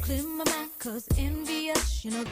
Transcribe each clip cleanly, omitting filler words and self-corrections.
clear my mind, cause envious, you know,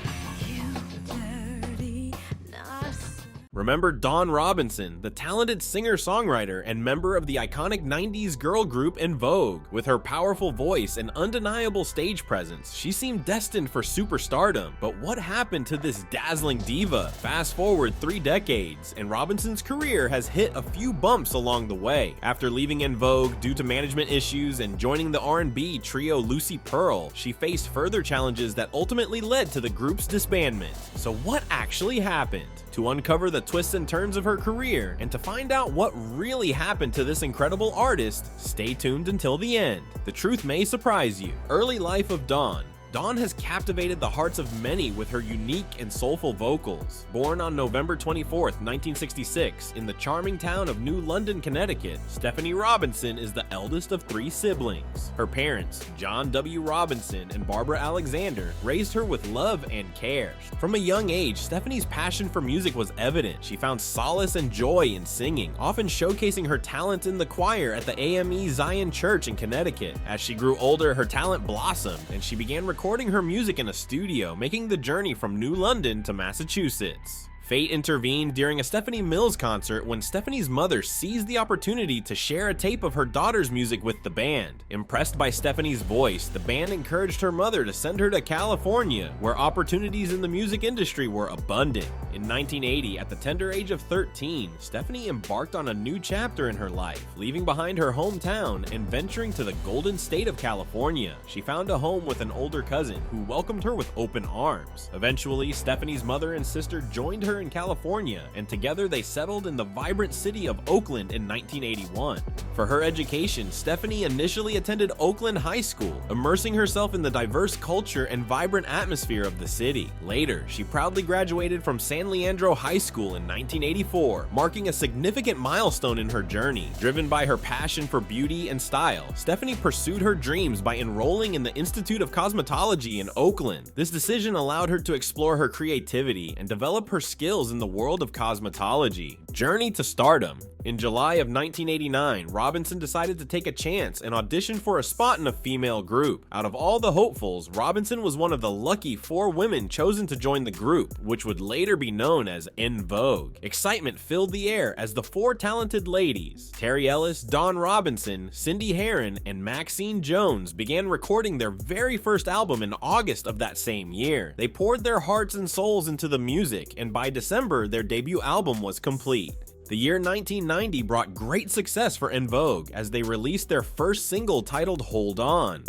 you dirty narcissist. Remember Dawn Robinson, the talented singer-songwriter and member of the iconic 90s girl group En Vogue. With her powerful voice and undeniable stage presence, she seemed destined for superstardom. But what happened to this dazzling diva? Fast forward 3 decades, and Robinson's career has hit a few bumps along the way. After leaving En Vogue due to management issues and joining the R&B trio Lucy Pearl, she faced further challenges that ultimately led to the group's disbandment. So what actually happened? To uncover the twists and turns of her career, and to find out what really happened to this incredible artist, stay tuned until the end. The truth may surprise you. Early life of Dawn. Dawn has captivated the hearts of many with her unique and soulful vocals. Born on November 24th, 1966, in the charming town of New London, Connecticut, Stephanie Robinson is the eldest of 3 siblings. Her parents, John W. Robinson and Barbara Alexander, raised her with love and care. From a young age, Stephanie's passion for music was evident. She found solace and joy in singing, often showcasing her talent in the choir at the AME Zion Church in Connecticut. As she grew older, her talent blossomed, and she began recording her music in a studio, making the journey from New London to Massachusetts. Fate intervened during a Stephanie Mills concert when Stephanie's mother seized the opportunity to share a tape of her daughter's music with the band. Impressed by Stephanie's voice, the band encouraged her mother to send her to California, where opportunities in the music industry were abundant. In 1980, at the tender age of 13, Stephanie embarked on a new chapter in her life, leaving behind her hometown and venturing to the golden state of California. She found a home with an older cousin who welcomed her with open arms. Eventually, Stephanie's mother and sister joined her in California, and together they settled in the vibrant city of Oakland in 1981. For her education, Stephanie initially attended Oakland High School, immersing herself in the diverse culture and vibrant atmosphere of the city. Later, she proudly graduated from San Leandro High School in 1984, marking a significant milestone in her journey. Driven by her passion for beauty and style, Stephanie pursued her dreams by enrolling in the Institute of Cosmetology in Oakland. This decision allowed her to explore her creativity and develop her skills in the world of cosmetology. Journey to stardom. In July of 1989, Robinson decided to take a chance and audition for a spot in a female group. Out of all the hopefuls, Robinson was one of the lucky 4 women chosen to join the group, which would later be known as En Vogue. Excitement filled the air as the 4 talented ladies, Terry Ellis, Dawn Robinson, Cindy Herron, and Maxine Jones, began recording their very first album in August of that same year. They poured their hearts and souls into the music, and by December, their debut album was complete. The year 1990 brought great success for En Vogue as they released their first single titled Hold On.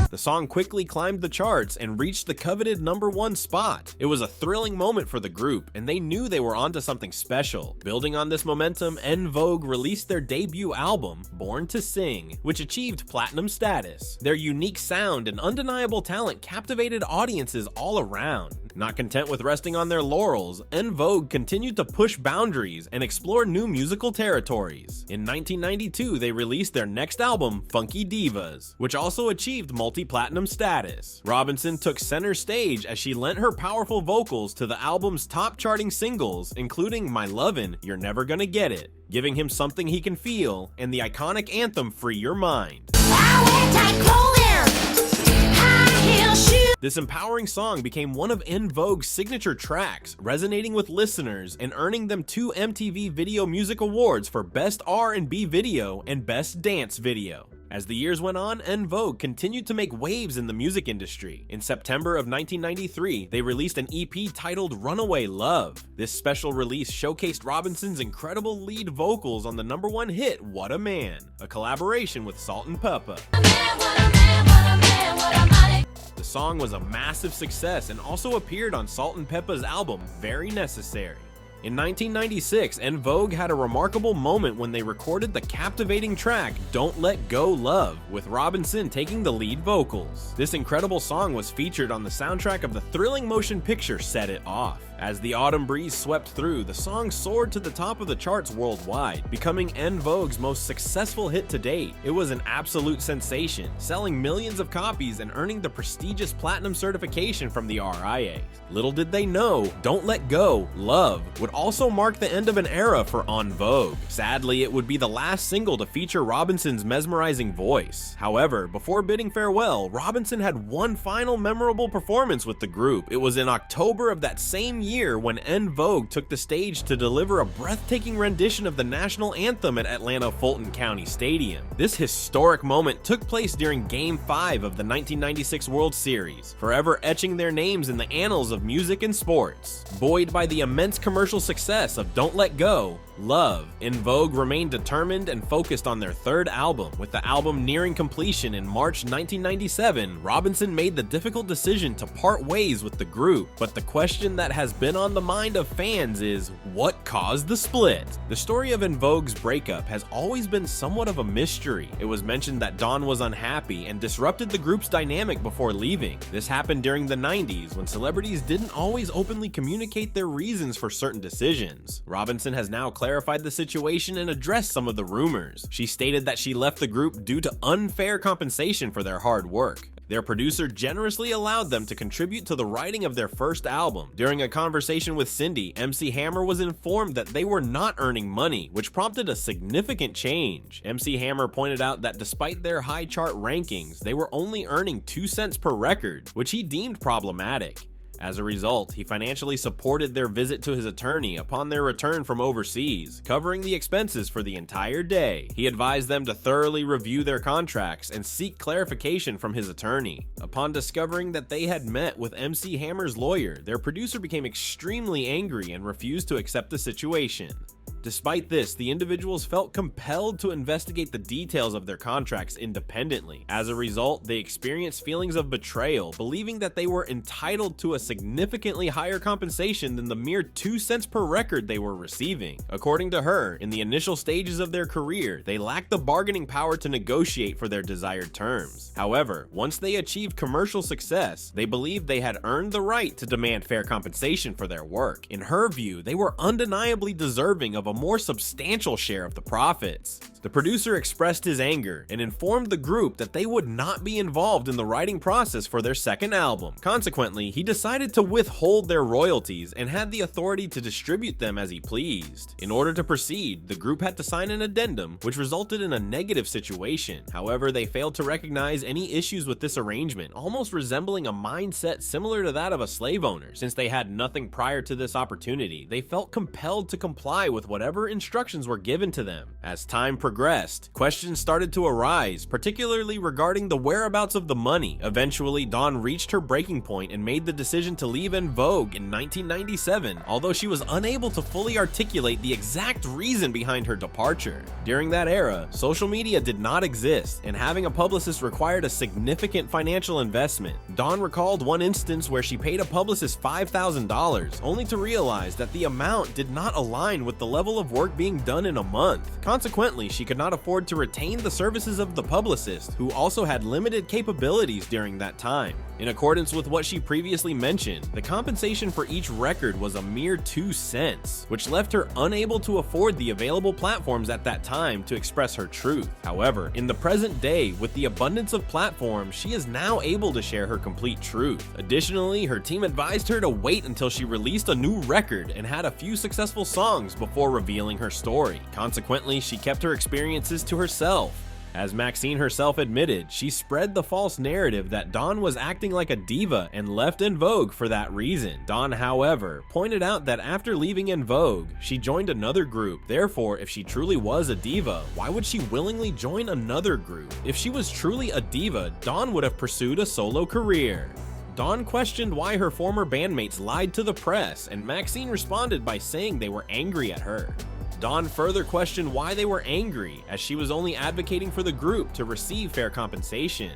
The song quickly climbed the charts and reached the coveted #1 spot. It was a thrilling moment for the group, and they knew they were onto something special. Building on this momentum, En Vogue released their debut album, Born to Sing, which achieved platinum status. Their unique sound and undeniable talent captivated audiences all around. Not content with resting on their laurels, En Vogue continued to push boundaries and explore new musical territories. In 1992, they released their next album, Funky Divas, which also achieved multi-platinum status. Robinson took center stage as she lent her powerful vocals to the album's top charting singles, including My Lovin', You're Never Gonna Get It, giving him something he can feel, and the iconic anthem Free Your Mind. This empowering song became one of En Vogue's signature tracks, resonating with listeners and earning them 2 MTV Video Music Awards for Best R&B Video and Best Dance Video. As the years went on, En Vogue continued to make waves in the music industry. In September of 1993, they released an EP titled Runaway Love. This special release showcased Robinson's incredible lead vocals on the #1 hit, What a Man, a collaboration with Salt and Peppa. The song was a massive success and also appeared on Salt and Peppa's album, Very Necessary. In 1996, En Vogue had a remarkable moment when they recorded the captivating track Don't Let Go Love, with Robinson taking the lead vocals. This incredible song was featured on the soundtrack of the thrilling motion picture Set It Off. As the autumn breeze swept through, the song soared to the top of the charts worldwide, becoming En Vogue's most successful hit to date. It was an absolute sensation, selling millions of copies and earning the prestigious platinum certification from the RIA. Little did they know, Don't Let Go, Love would also mark the end of an era for En Vogue. Sadly, it would be the last single to feature Robison's mesmerizing voice. However, before bidding farewell, Robison had one final memorable performance with the group. It was in October of that same year when En Vogue took the stage to deliver a breathtaking rendition of the national anthem at Atlanta Fulton County Stadium. This historic moment took place during Game 5 of the 1996 World Series, forever etching their names in the annals of music and sports. Buoyed by the immense commercial success of Don't Let Go, Love, En Vogue remained determined and focused on their third album. With the album nearing completion in March 1997, Robison made the difficult decision to part ways with the group. But the question that has been on the mind of fans is, what caused the split? The story of En Vogue's breakup has always been somewhat of a mystery. It was mentioned that Dawn was unhappy and disrupted the group's dynamic before leaving. This happened during the 90s when celebrities didn't always openly communicate their reasons for certain decisions. Robison has now clarified the situation and addressed some of the rumors. She stated that she left the group due to unfair compensation for their hard work. Their producer generously allowed them to contribute to the writing of their first album. During a conversation with Cindy, MC Hammer was informed that they were not earning money, which prompted a significant change. MC Hammer pointed out that despite their high chart rankings, they were only earning 2 cents per record, which he deemed problematic. As a result, he financially supported their visit to his attorney upon their return from overseas, covering the expenses for the entire day. He advised them to thoroughly review their contracts and seek clarification from his attorney. Upon discovering that they had met with MC Hammer's lawyer, their producer became extremely angry and refused to accept the situation. Despite this, the individuals felt compelled to investigate the details of their contracts independently. As a result, they experienced feelings of betrayal, believing that they were entitled to a significantly higher compensation than the mere 2 cents per record they were receiving. According to her, in the initial stages of their career, they lacked the bargaining power to negotiate for their desired terms. However, once they achieved commercial success, they believed they had earned the right to demand fair compensation for their work. In her view, they were undeniably deserving of a more substantial share of the profits. The producer expressed his anger and informed the group that they would not be involved in the writing process for their second album. Consequently, he decided to withhold their royalties and had the authority to distribute them as he pleased. In order to proceed, the group had to sign an addendum, which resulted in a negative situation. However, they failed to recognize any issues with this arrangement, almost resembling a mindset similar to that of a slave owner. Since they had nothing prior to this opportunity, they felt compelled to comply with whatever instructions were given to them. As time progressed, questions started to arise, particularly regarding the whereabouts of the money. Eventually, Dawn reached her breaking point and made the decision to leave En Vogue in 1997, although she was unable to fully articulate the exact reason behind her departure. During that era, social media did not exist, and having a publicist required a significant financial investment. Dawn recalled one instance where she paid a publicist $5,000, only to realize that the amount did not align with the level of work being done in a month. Consequently, she could not afford to retain the services of the publicist, who also had limited capabilities during that time. In accordance with what she previously mentioned, the compensation for each record was a mere 2 cents, which left her unable to afford the available platforms at that time to express her truth. However, in the present day, with the abundance of platforms, she is now able to share her complete truth. Additionally, her team advised her to wait until she released a new record and had a few successful songs before revealing her story. Consequently, she kept her experiences to herself. As Maxine herself admitted, she spread the false narrative that Dawn was acting like a diva and left En Vogue for that reason. Dawn, however, pointed out that after leaving En Vogue, she joined another group. Therefore, if she truly was a diva, why would she willingly join another group? If she was truly a diva, Dawn would have pursued a solo career. Dawn questioned why her former bandmates lied to the press, and Maxine responded by saying they were angry at her. Dawn further questioned why they were angry, as she was only advocating for the group to receive fair compensation.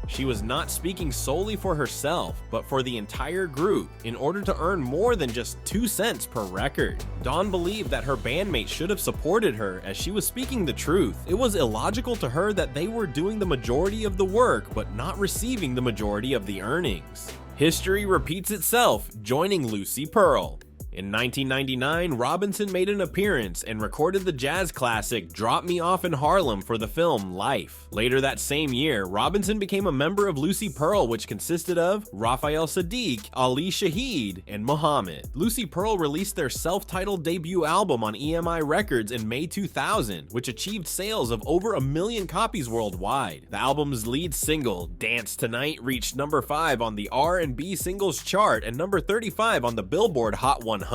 She was not speaking solely for herself, but for the entire group, in order to earn more than just 2 cents per record. Dawn believed that her bandmates should have supported her, as she was speaking the truth. It was illogical to her that they were doing the majority of the work, but not receiving the majority of the earnings. History repeats itself, joining Lucy Pearl. In 1999, Robison made an appearance and recorded the jazz classic Drop Me Off in Harlem for the film Life. Later that same year, Robison became a member of Lucy Pearl, which consisted of Raphael Saadiq, Ali Shaheed, and Muhammad. Lucy Pearl released their self-titled debut album on EMI Records in May 2000, which achieved sales of over 1 million copies worldwide. The album's lead single, Dance Tonight, reached number 5 on the R&B singles chart and number 35 on the Billboard Hot 100.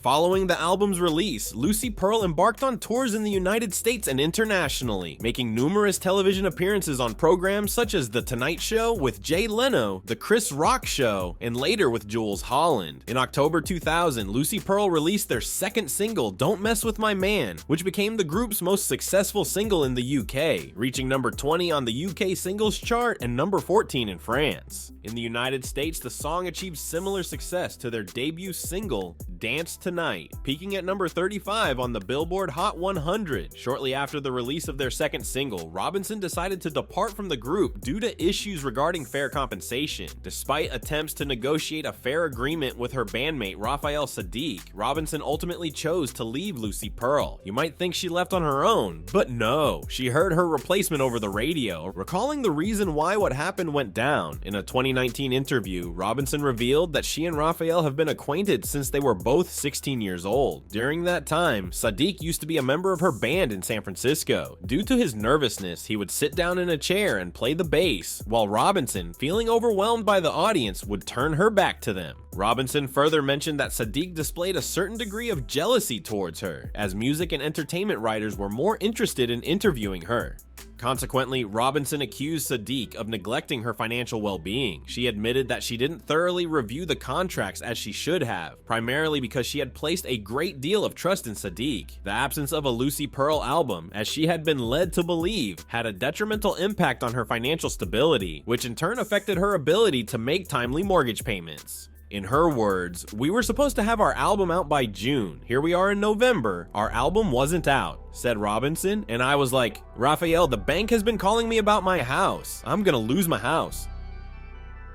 Following the album's release, Lucy Pearl embarked on tours in the United States and internationally, making numerous television appearances on programs such as The Tonight Show with Jay Leno, The Chris Rock Show, and later with Jules Holland. In October 2000, Lucy Pearl released their second single, Don't Mess With My Man, which became the group's most successful single in the UK, reaching number 20 on the UK singles chart and number 14 in France. In the United States, the song achieved similar success to their debut single, Dance Tonight, peaking at number 35 on the Billboard Hot 100. Shortly after the release of their second single, Robison decided to depart from the group due to issues regarding fair compensation. Despite attempts to negotiate a fair agreement with her bandmate Raphael Saadiq, Robison ultimately chose to leave Lucy Pearl. You might think she left on her own, but no, she heard her replacement over the radio, recalling the reason why what happened went down. In a 2019 interview, Robison revealed that she and Raphael have been acquainted since they were both 16 years old. During that time, Saadiq used to be a member of her band in San Francisco. Due to his nervousness, he would sit down in a chair and play the bass, while Robison, feeling overwhelmed by the audience, would turn her back to them. Robison further mentioned that Saadiq displayed a certain degree of jealousy towards her, as music and entertainment writers were more interested in interviewing her. Consequently, Robison accused Saadiq of neglecting her financial well-being. She admitted that she didn't thoroughly review the contracts as she should have, primarily because she had placed a great deal of trust in Saadiq. The absence of a Lucy Pearl album, as she had been led to believe, had a detrimental impact on her financial stability, which in turn affected her ability to make timely mortgage payments. In her words, "We were supposed to have our album out by June. Here we are in November. Our album wasn't out," said Robison, and I was like, "Raphael, the bank has been calling me about my house. I'm gonna lose my house."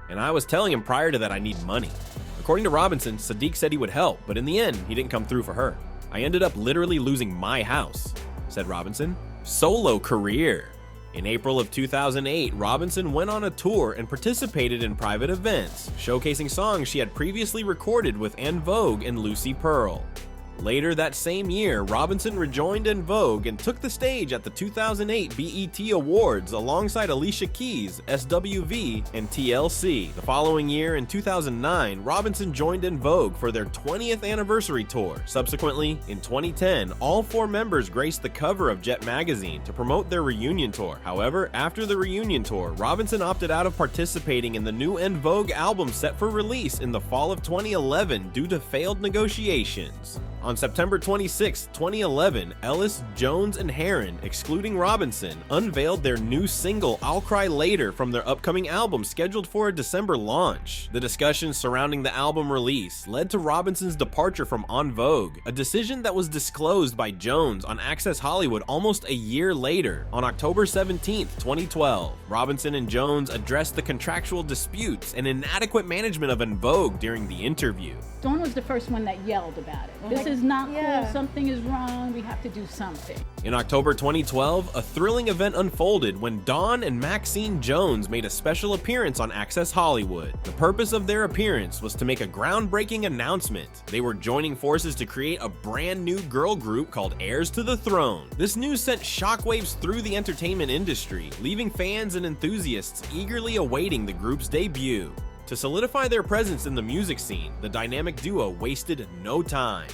And I was telling him prior to that I need money. According to Robison, Saadiq said he would help, but in the end, he didn't come through for her. "I ended up literally losing my house," said Robison. Solo career. In April of 2008, Robison went on a tour and participated in private events, showcasing songs she had previously recorded with En Vogue and Lucy Pearl. Later that same year, Robison rejoined En Vogue and took the stage at the 2008 BET Awards alongside Alicia Keys, SWV, and TLC. The following year, in 2009, Robison joined En Vogue for their 20th anniversary tour. Subsequently, in 2010, all 4 members graced the cover of Jet magazine to promote their reunion tour. However, after the reunion tour, Robison opted out of participating in the new En Vogue album set for release in the fall of 2011 due to failed negotiations. On September 26, 2011, Ellis, Jones, and Heron, excluding Robison, unveiled their new single I'll Cry Later from their upcoming album scheduled for a December launch. The discussions surrounding the album release led to Robison's departure from En Vogue, a decision that was disclosed by Jones on Access Hollywood almost a year later, on October 17, 2012. Robison and Jones addressed the contractual disputes and inadequate management of En Vogue during the interview. Dawn was the first one that yelled about it. This is not cool, something is wrong, we have to do something. In October 2012, a thrilling event unfolded when Dawn and Maxine Jones made a special appearance on Access Hollywood. The purpose of their appearance was to make a groundbreaking announcement. They were joining forces to create a brand new girl group called Heirs to the Throne. This news sent shockwaves through the entertainment industry, leaving fans and enthusiasts eagerly awaiting the group's debut. To solidify their presence in the music scene, the dynamic duo wasted no time.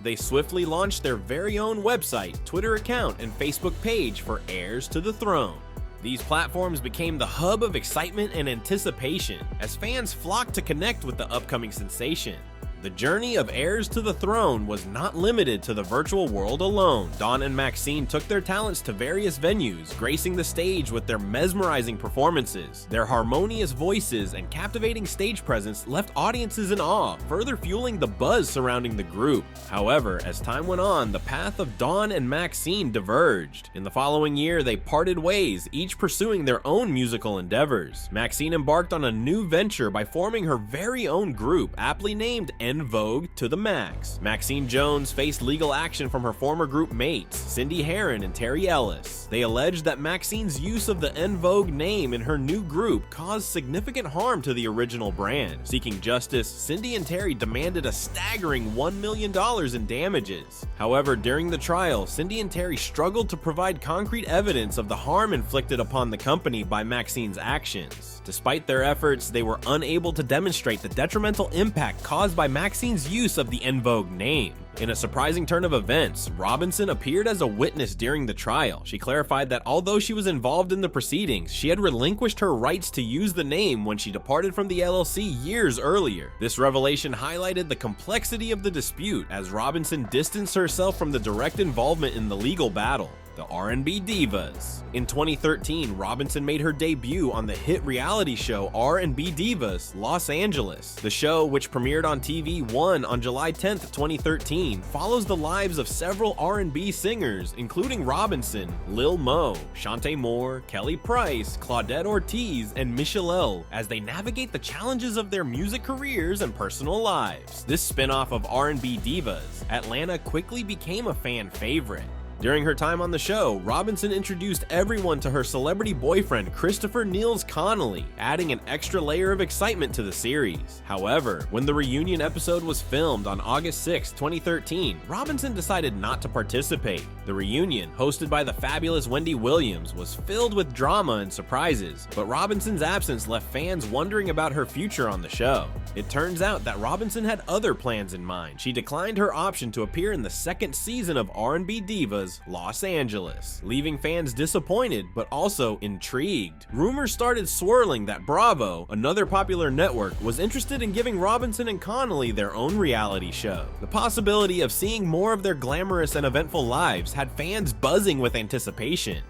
They swiftly launched their very own website, Twitter account, and Facebook page for Heirs to the Throne. These platforms became the hub of excitement and anticipation as fans flocked to connect with the upcoming sensation. The journey of heirs to the throne was not limited to the virtual world alone. Dawn and Maxine took their talents to various venues, gracing the stage with their mesmerizing performances. Their harmonious voices and captivating stage presence left audiences in awe, further fueling the buzz surrounding the group. However, as time went on, the path of Dawn and Maxine diverged. In the following year, they parted ways, each pursuing their own musical endeavors. Maxine embarked on a new venture by forming her very own group, aptly named En Vogue to the max. Maxine Jones faced legal action from her former group mates, Cindy Herron and Terry Ellis. They alleged that Maxine's use of the En Vogue name in her new group caused significant harm to the original brand. Seeking justice, Cindy and Terry demanded a staggering $1 million in damages. However, during the trial, Cindy and Terry struggled to provide concrete evidence of the harm inflicted upon the company by Maxine's actions. Despite their efforts, they were unable to demonstrate the detrimental impact caused by Maxine's use of the En Vogue name. In a surprising turn of events, Robison appeared as a witness during the trial. She clarified that although she was involved in the proceedings, she had relinquished her rights to use the name when she departed from the LLC years earlier. This revelation highlighted the complexity of the dispute as Robison distanced herself from the direct involvement in the legal battle. The R&B Divas. In 2013, Robison made her debut on the hit reality show R&B Divas, Los Angeles. The show, which premiered on TV One on July 10, 2013, follows the lives of several R&B singers, including Robison, Lil Mo, Shantae Moore, Kelly Price, Claudette Ortiz, and Michelle, as they navigate the challenges of their music careers and personal lives. This spin-off of R&B Divas, Atlanta quickly became a fan favorite. During her time on the show, Robison introduced everyone to her celebrity boyfriend Christopher Niels Connolly, adding an extra layer of excitement to the series. However, when the reunion episode was filmed on August 6, 2013, Robison decided not to participate. The reunion, hosted by the fabulous Wendy Williams, was filled with drama and surprises, but Robison's absence left fans wondering about her future on the show. It turns out that Robison had other plans in mind. She declined her option to appear in the second season of R&B Divas, Los Angeles, leaving fans disappointed but also intrigued. Rumors started swirling that Bravo, another popular network, was interested in giving Robison and Connolly their own reality show. The possibility of seeing more of their glamorous and eventful lives had fans buzzing with anticipation.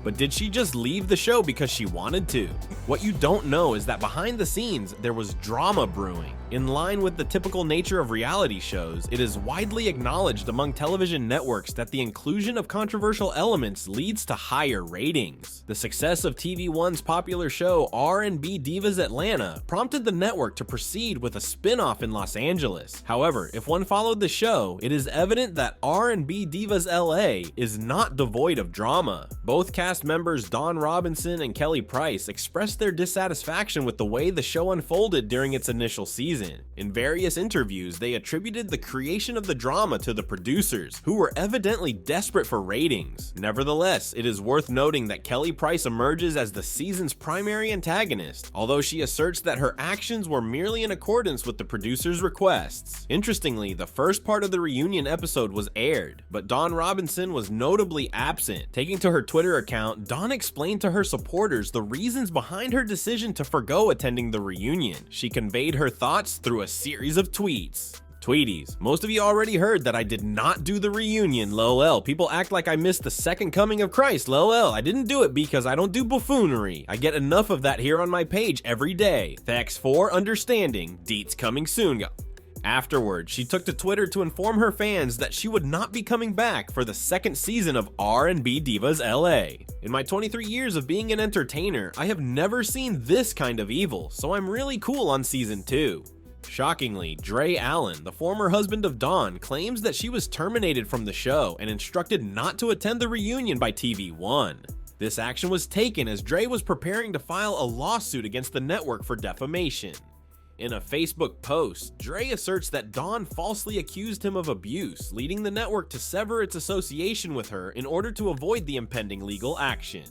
But did she just leave the show because she wanted to? What you don't know is that behind the scenes, there was drama brewing. In line with the typical nature of reality shows, it is widely acknowledged among television networks that the inclusion of controversial elements leads to higher ratings. The success of TV One's popular show R&B Divas Atlanta prompted the network to proceed with a spin-off in Los Angeles. However, if one followed the show, it is evident that R&B Divas LA is not devoid of drama. Both cast members Dawn Robison and Kelly Price expressed their dissatisfaction with the way the show unfolded during its initial season. In various interviews, they attributed the creation of the drama to the producers, who were evidently desperate for ratings. Nevertheless, it is worth noting that Kelly Price emerges as the season's primary antagonist, although she asserts that her actions were merely in accordance with the producers' requests. Interestingly, the first part of the reunion episode was aired, but Dawn Robison was notably absent. Taking to her Twitter account, Dawn explained to her supporters the reasons behind her decision to forgo attending the reunion. She conveyed her thoughts through a series of tweets. Tweeties, most of you already heard that I did not do the reunion, lol. People act like I missed the second coming of Christ, lol. I didn't do it because I don't do buffoonery. I get enough of that here on my page every day. Thanks for understanding. Deets coming soon. Afterward, she took to Twitter to inform her fans that she would not be coming back for the second season of R&B Divas LA. In my 23 years of being an entertainer, I have never seen this kind of evil, so I'm really cool on season 2. Shockingly, Dre Allen, the former husband of Dawn, claims that she was terminated from the show and instructed not to attend the reunion by TV One. This action was taken as Dre was preparing to file a lawsuit against the network for defamation. In a Facebook post, Dre asserts that Dawn falsely accused him of abuse, leading the network to sever its association with her in order to avoid the impending legal action.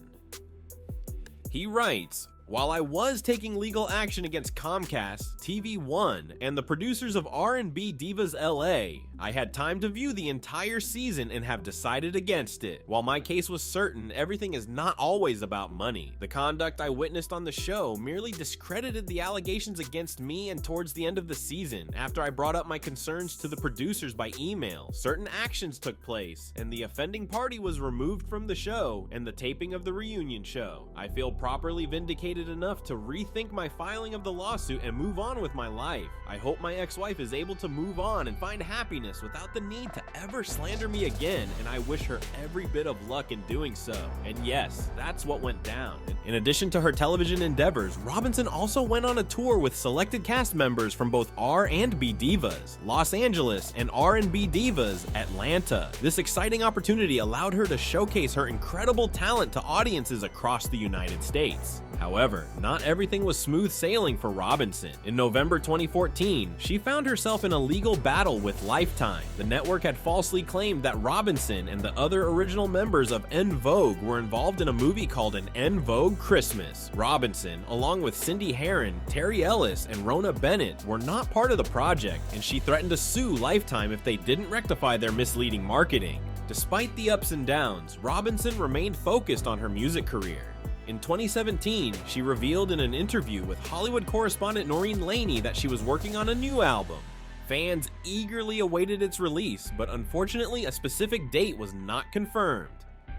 He writes, While I was taking legal action against Comcast, TV One, and the producers of R&B Divas LA, I had time to view the entire season and have decided against it. While my case was certain, everything is not always about money. The conduct I witnessed on the show merely discredited the allegations against me, and towards the end of the season, after I brought up my concerns to the producers by email, certain actions took place, and the offending party was removed from the show and the taping of the reunion show. I feel properly vindicated enough to rethink my filing of the lawsuit and move on with my life. I hope my ex-wife is able to move on and find happiness without the need to ever slander me again, and I wish her every bit of luck in doing so. And yes, that's what went down. In addition to her television endeavors, Robison also went on a tour with selected cast members from both R&B Divas, Los Angeles, and R&B Divas, Atlanta. This exciting opportunity allowed her to showcase her incredible talent to audiences across the United States. However, not everything was smooth sailing for Robison. In November 2014, she found herself in a legal battle with Lifetime. The network had falsely claimed that Robison and the other original members of En Vogue were involved in a movie called an En Vogue Christmas. Robison, along with Cindy Herron, Terry Ellis, and Rona Bennett, were not part of the project, and she threatened to sue Lifetime if they didn't rectify their misleading marketing. Despite the ups and downs, Robison remained focused on her music career. In 2017, she revealed in an interview with Hollywood correspondent Noreen Laney that she was working on a new album. Fans eagerly awaited its release, but unfortunately a specific date was not confirmed.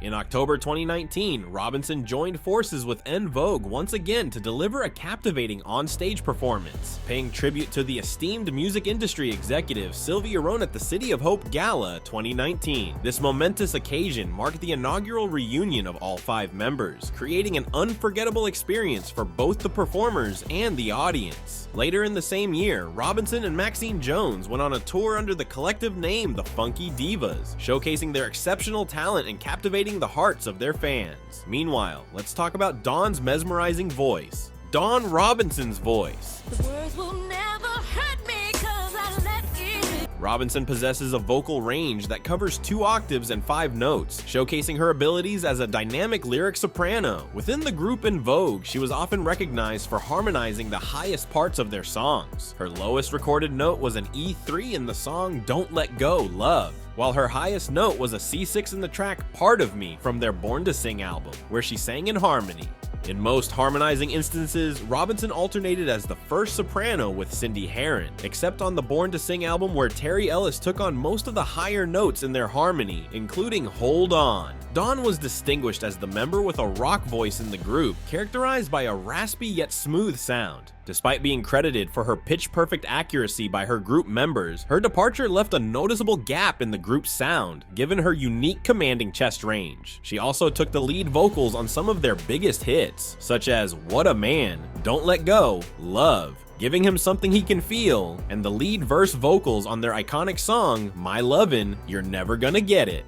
In October 2019, Robison joined forces with En Vogue once again to deliver a captivating on-stage performance, paying tribute to the esteemed music industry executive Sylvia Rhone at the City of Hope Gala 2019. This momentous occasion marked the inaugural reunion of all 5 members, creating an unforgettable experience for both the performers and the audience. Later in the same year, Robison and Maxine Jones went on a tour under the collective name The Funky Divas, showcasing their exceptional talent and captivating the hearts of their fans. Meanwhile, let's talk about Dawn's mesmerizing voice. Dawn Robison's voice. The words will never hurt me 'cause I let it. Robison possesses a vocal range that covers 2 octaves and 5 notes, showcasing her abilities as a dynamic lyric soprano. Within the group En Vogue, she was often recognized for harmonizing the highest parts of their songs. Her lowest recorded note was an E3 in the song Don't Let Go, Love, while her highest note was a C6 in the track Part of Me from their Born to Sing album, where she sang in harmony. In most harmonizing instances, Robison alternated as the first soprano with Cindy Herron, except on the Born to Sing album where Terry Ellis took on most of the higher notes in their harmony, including Hold On. Dawn was distinguished as the member with a rock voice in the group, characterized by a raspy yet smooth sound. Despite being credited for her pitch-perfect accuracy by her group members, her departure left a noticeable gap in the group's sound, given her unique commanding chest range. She also took the lead vocals on some of their biggest hits, such as What a Man, Don't Let Go, Love, Giving Him Something He Can Feel, and the lead verse vocals on their iconic song, My Lovin', You're Never Gonna Get It.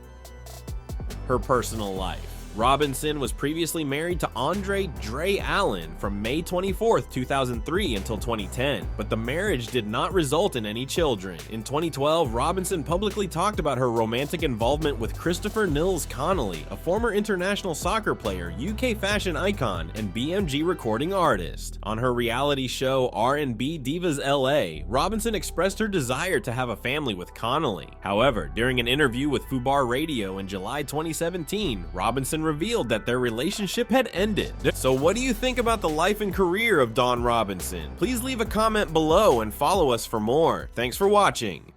Her personal life. Robison was previously married to Andre Dre Allen from May 24, 2003 until 2010, but the marriage did not result in any children. In 2012, Robison publicly talked about her romantic involvement with Christopher Nils Connolly, a former international soccer player, UK fashion icon, and BMG recording artist. On her reality show R&B Divas LA, Robison expressed her desire to have a family with Connolly. However, during an interview with Fubar Radio in July 2017, Robison revealed that their relationship had ended. So what do you think about the life and career of Dawn Robison? Please leave a comment below and follow us for more. Thanks for watching.